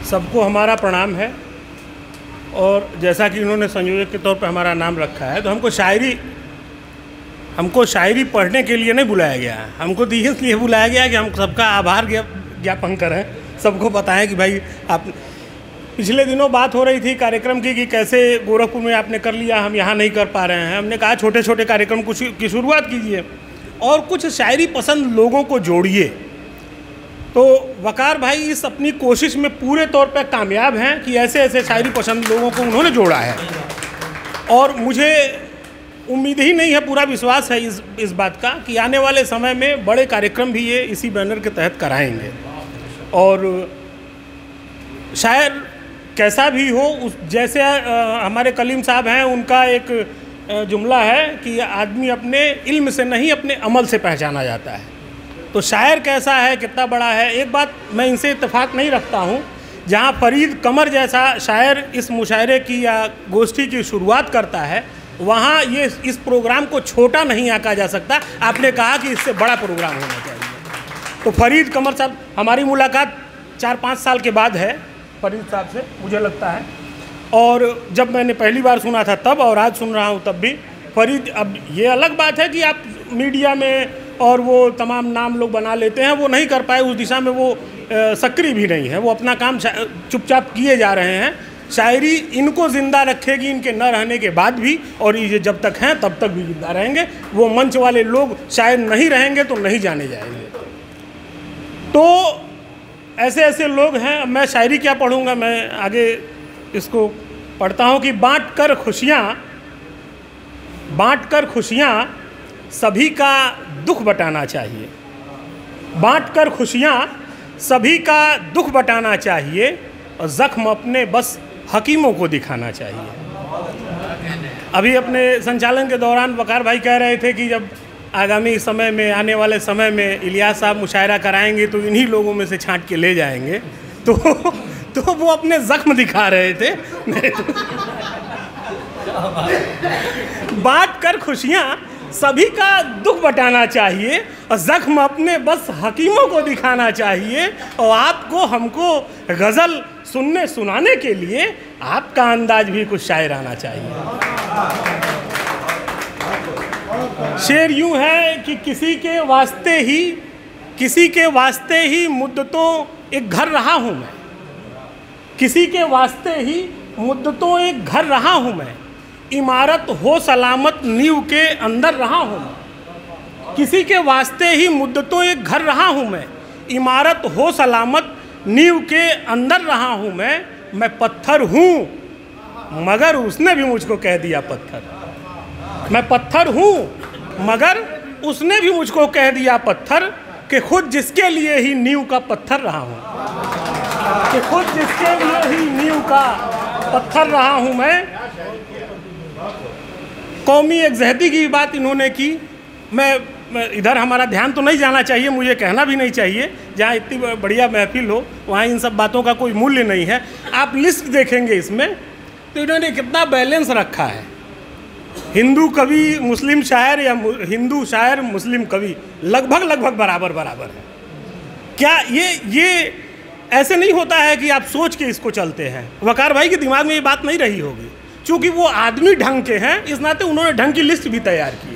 सबको हमारा प्रणाम है। और जैसा कि उन्होंने संयोजक के तौर पर हमारा नाम रखा है, तो हमको शायरी पढ़ने के लिए नहीं बुलाया गया है। हमको तो इसलिए बुलाया गया है कि हम सबका आभार ज्ञापन करें, सबको बताएं कि भाई आप पिछले दिनों बात हो रही थी कार्यक्रम की कि कैसे गोरखपुर में आपने कर लिया, हम यहाँ नहीं कर पा रहे हैं। हमने कहा छोटे छोटे कार्यक्रम कुछ की शुरुआत कीजिए और कुछ शायरी पसंद लोगों को जोड़िए। तो वकार भाई इस अपनी कोशिश में पूरे तौर पर कामयाब हैं कि ऐसे ऐसे शायरी पसंद लोगों को उन्होंने जोड़ा है। और मुझे उम्मीद ही नहीं है, पूरा विश्वास है इस बात का कि आने वाले समय में बड़े कार्यक्रम भी ये इसी बैनर के तहत कराएंगे। और शायर कैसा भी हो, उस जैसे हमारे कलीम साहब हैं, उनका एक जुमला है कि आदमी अपने इल्म से नहीं अपने अमल से पहचाना जाता है। तो शायर कैसा है, कितना बड़ा है, एक बात मैं इनसे इत्तेफाक नहीं रखता हूँ। जहाँ फरीद कमर जैसा शायर इस मुशायरे की या गोष्ठी की शुरुआत करता है, वहाँ ये इस प्रोग्राम को छोटा नहीं आंका जा सकता। आपने कहा कि इससे बड़ा प्रोग्राम होना चाहिए। तो फरीद कमर साहब, हमारी मुलाकात 4-5 साल के बाद है फरीद साहब से, मुझे लगता है। और जब मैंने पहली बार सुना था तब, और आज सुन रहा हूँ तब भी फरीद। अब ये अलग बात है कि आप मीडिया में और वो तमाम नाम लोग बना लेते हैं, वो नहीं कर पाए, उस दिशा में वो सक्रिय भी नहीं है, वो अपना काम चुपचाप किए जा रहे हैं। शायरी इनको ज़िंदा रखेगी इनके न रहने के बाद भी, और ये जब तक हैं तब तक भी ज़िंदा रहेंगे। वो मंच वाले लोग शायद नहीं रहेंगे तो नहीं जाने जाएंगे। तो ऐसे ऐसे लोग हैं। मैं शायरी क्या पढ़ूँगा, मैं आगे इसको पढ़ता हूँ कि बाँट कर खुशियाँ सभी का दुख बटाना चाहिए। बाँट कर खुशियाँ सभी का दुख बटाना चाहिए, और ज़ख्म अपने बस हकीमों को दिखाना चाहिए। अभी अपने संचालन के दौरान वकार भाई कह रहे थे कि जब आगामी समय में, आने वाले समय में इलियास साहब मुशायरा कराएंगे तो इन्हीं लोगों में से छांट के ले जाएंगे। तो वो अपने ज़ख्म दिखा रहे थे। बाँट कर खुशियाँ सभी का दुख बटाना चाहिए, और ज़ख्म अपने बस हकीमों को दिखाना चाहिए। और आपको हमको गज़ल सुनाने के लिए आपका अंदाज भी कुछ शायर आना चाहिए। शेर यूँ है कि किसी के वास्ते ही मुद्दतों एक घर रहा हूँ मैं। किसी के वास्ते ही मुद्दतों एक घर रहा हूँ मैं, इमारत हो सलामत नींव के अंदर रहा हूँ मैं। किसी के वास्ते ही मुद्दतों एक घर रहा हूँ मैं, इमारत हो सलामत नींव के अंदर रहा हूँ मैं पत्थर हूँ मगर उसने भी मुझको कह दिया पत्थर। मैं पत्थर हूँ मगर उसने भी मुझको कह दिया पत्थर, कि खुद जिसके लिए ही नींव का पत्थर रहा हूँ, कि खुद जिसके लिए ही नींव का पत्थर रहा हूँ मैं। कौमी यकजहती की बात इन्होंने की। मैं इधर हमारा ध्यान तो नहीं जाना चाहिए, मुझे कहना भी नहीं चाहिए। जहाँ इतनी बढ़िया महफिल हो वहाँ इन सब बातों का कोई मूल्य नहीं है। आप लिस्ट देखेंगे इसमें तो इन्होंने कितना बैलेंस रखा है। हिंदू कवि मुस्लिम शायर या हिंदू शायर मुस्लिम कवि लगभग बराबर है। क्या ये ऐसे नहीं होता है कि आप सोच के इसको चलते हैं। वकार भाई के दिमाग में ये बात नहीं रही होगी, चूँकि वो आदमी ढंग के हैं, इस नाते उन्होंने ढंग की लिस्ट भी तैयार की है।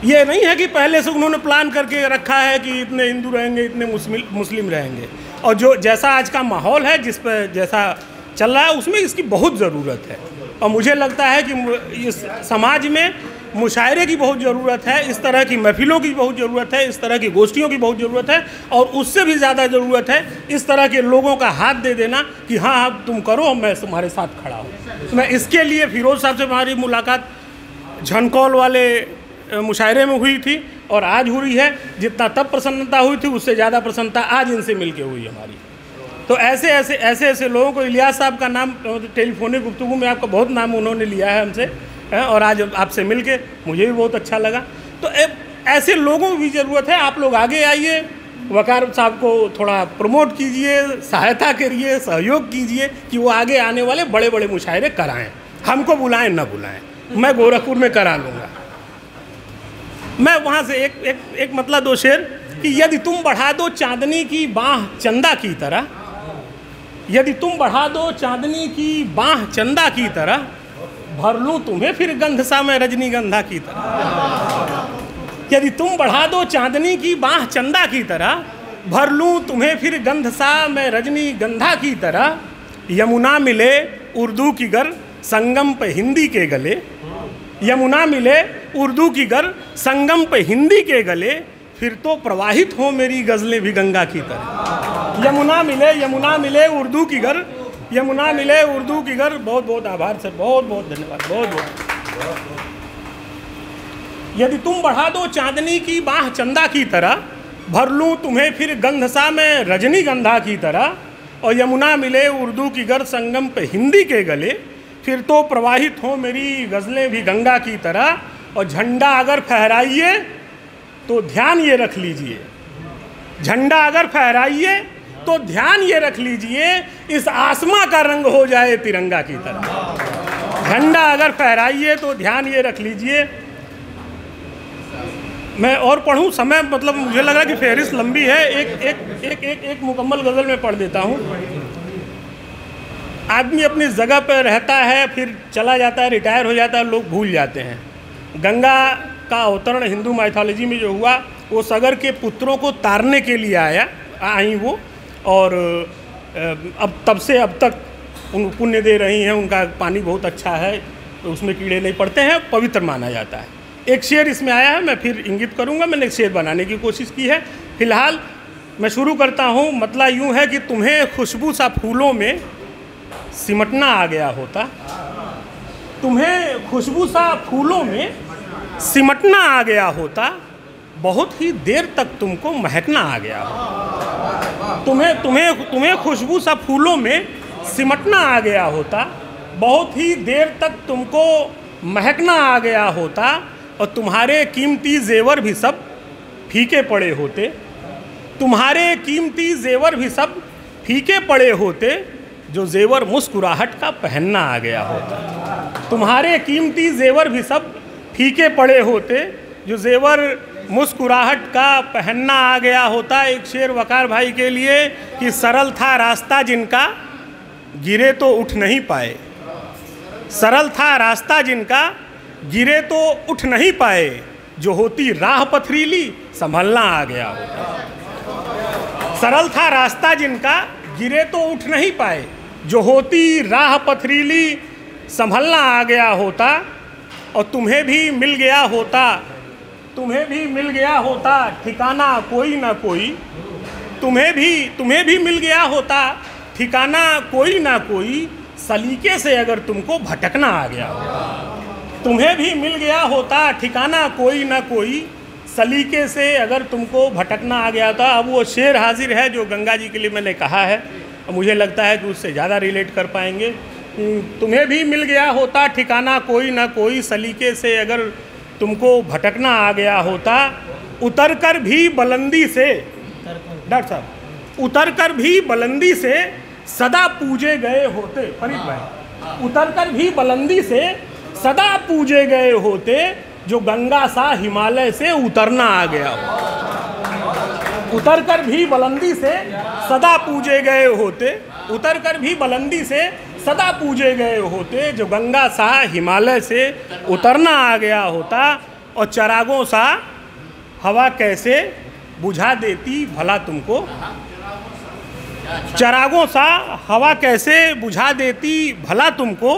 ये नहीं है कि पहले से उन्होंने प्लान करके रखा है कि इतने हिंदू रहेंगे, इतने मुस्लिम रहेंगे। और जो जैसा आज का माहौल है, जिस पर जैसा चल रहा है, उसमें इसकी बहुत ज़रूरत है। और मुझे लगता है कि इस समाज में मुशायरे की बहुत ज़रूरत है, इस तरह की महफिलों की बहुत ज़रूरत है, इस तरह की गोष्ठियों की बहुत ज़रूरत है। और उससे भी ज़्यादा ज़रूरत है इस तरह के लोगों का हाथ दे देना कि हाँ हाँ तुम करो, मैं तुम्हारे साथ खड़ा हूँ। मैं इसके लिए फिरोज़ साहब से हमारी मुलाकात झनकौल वाले मुशायरे में हुई थी और आज हुई है। जितना तब प्रसन्नता हुई थी उससे ज़्यादा प्रसन्नता आज इनसे मिलके हुई हमारी। तो ऐसे लोगों को, इलियास साहब का नाम टेलीफोनिक गुफ्तगू में आपका बहुत नाम उन्होंने लिया है हमसे, और आज आपसे मिलके मुझे भी बहुत अच्छा लगा। तो ऐसे लोगों की भी ज़रूरत है। आप लोग आगे आइए, वकार साहब को थोड़ा प्रमोट कीजिए, सहायता करिए, सहयोग कीजिए कि वो आगे आने वाले बड़े बड़े मुशायरे कराएं। हमको बुलाएं ना बुलाएं, मैं गोरखपुर में करा लूँगा। मैं वहाँ से एक मतलब दो शेर कि यदि तुम बढ़ा दो चांदनी की बाह चंदा की तरह, यदि तुम बढ़ा दो चांदनी की बाह चंदा की तरह, भर लूं तुम्हें फिर गंध सा मैं रजनीगंधा की तरह। यदि तुम बढ़ा दो चांदनी की बाह चंदा की तरह, भर लूं तुम्हें फिर गंध सा मैं रजनीगंधा की तरह। यमुना मिले उर्दू की गर संगम पे हिंदी के गले, यमुना मिले उर्दू की गर संगम पे हिंदी के गले, फिर तो प्रवाहित हो मेरी गज़लें भी गंगा की तरह। यमुना मिले उर्दू की गर, यमुना मिले उर्दू की गर। बहुत बहुत आभार सर, बहुत बहुत धन्यवाद, बहुत बहुत। यदि तुम बढ़ा दो चांदनी की बाह चंदा की तरह, भर लूं तुम्हें फिर गंध सा मैं रजनीगंधा की तरह। और यमुना मिले उर्दू की गर संगम पे हिंदी के गले, फिर तो प्रवाहित हो मेरी गज़लें भी गंगा की तरह। और झंडा अगर फहराइए तो ध्यान ये रख लीजिए, झंडा अगर फहराइए तो ध्यान ये रख लीजिए, इस आसमां का रंग हो जाए तिरंगा की तरह। झंडा अगर फहराइए तो ध्यान ये रख लीजिए। मैं और पढ़ूं, समय मतलब मुझे लग रहा है कि फहरिस्त लंबी है। एक मुकम्मल गज़ल में पढ़ देता हूं। आदमी अपनी जगह पर रहता है, फिर चला जाता है, रिटायर हो जाता है, लोग भूल जाते हैं। गंगा का अवतरण हिंदू माइथोलॉजी में जो हुआ, वो सगर के पुत्रों को तारने के लिए आई वो, और अब तब से अब तक उन पुण्य दे रही हैं। उनका पानी बहुत अच्छा है, तो उसमें कीड़े नहीं पड़ते हैं, पवित्र माना जाता है। एक शेर इसमें आया है, मैं फिर इंगित करूंगा। मैंने एक शेर बनाने की कोशिश की है। फिलहाल मैं शुरू करता हूँ। मतलब यूँ है कि तुम्हें खुशबू सा फूलों में सिमटना आ गया होता, तुम्हें खुशबू सा फूलों में सिमटना आ गया होता, बहुत ही देर तक तुमको महकना आ गया होता। तुम्हें खुशबू सा फूलों में सिमटना आ गया होता, बहुत ही देर तक तुमको महकना आ गया होता। और तुम्हारे कीमती जेवर भी सब फीके पड़े होते, तुम्हारे कीमती जेवर भी सब फीके पड़े होते, जो जेवर मुस्कुराहट का पहनना आ गया होता। तुम्हारे कीमती जेवर भी सब फीके पड़े होते, जो जेवर मुस्कुराहट का पहनना आ गया होता। एक शेर वकार भाई के लिए कि सरल था रास्ता जिनका गिरे तो उठ नहीं पाए, सरल था रास्ता जिनका गिरे तो उठ नहीं पाए, जो होती राह पथरीली संभलना आ गया होता। सरल था रास्ता जिनका गिरे तो उठ नहीं पाए, जो होती राह पथरीली संभलना आ गया होता। और तुम्हें भी मिल गया होता, तुम्हें भी मिल गया होता ठिकाना कोई ना कोई, तुम्हें भी मिल गया होता ठिकाना कोई ना कोई, सलीके से अगर तुमको भटकना आ गया होता। तुम्हें भी मिल गया होता ठिकाना कोई ना कोई, सलीके से अगर तुमको भटकना आ गया था। अब वो शेर हाजिर है जो गंगा जी के लिए मैंने कहा है, और मुझे लगता है कि उससे ज़्यादा रिलेट कर पाएंगे। तुम्हें भी मिल गया होता ठिकाना कोई ना कोई, सलीके से अगर तुमको भटकना आ गया होता। उतर कर भी बुलंदी से, डॉक्टर साहब, उतर कर भी बुलंदी से सदा पूजे गए होते, फरीद भाई, उतर कर भी बुलंदी से सदा पूजे गए होते, जो गंगा सा हिमालय से उतरना आ गया हो। उतर कर भी बुलंदी से सदा पूजे गए होते, उतर कर भी बुलंदी से सदा पूजे गए होते, जो गंगा सा हिमालय से उतरना आ गया होता। और चरागों सा हवा कैसे बुझा देती भला तुमको, चरागों सा हवा कैसे बुझा देती भला तुमको,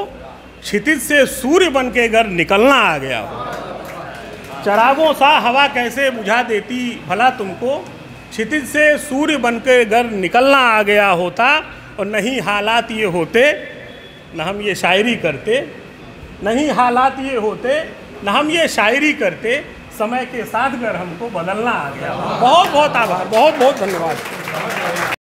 क्षितिज से सूर्य बन के घर निकलना आ गया हो। चरागों सा हवा कैसे बुझा देती भला तुमको, क्षितिज से सूर्य बन के घर निकलना आ गया होता। और नहीं हालात ये होते न हम ये शायरी करते, नहीं हालात ये होते न हम ये शायरी करते, समय के साथ घर हमको बदलना आ गया। बहुत बहुत आभार, बहुत बहुत धन्यवाद।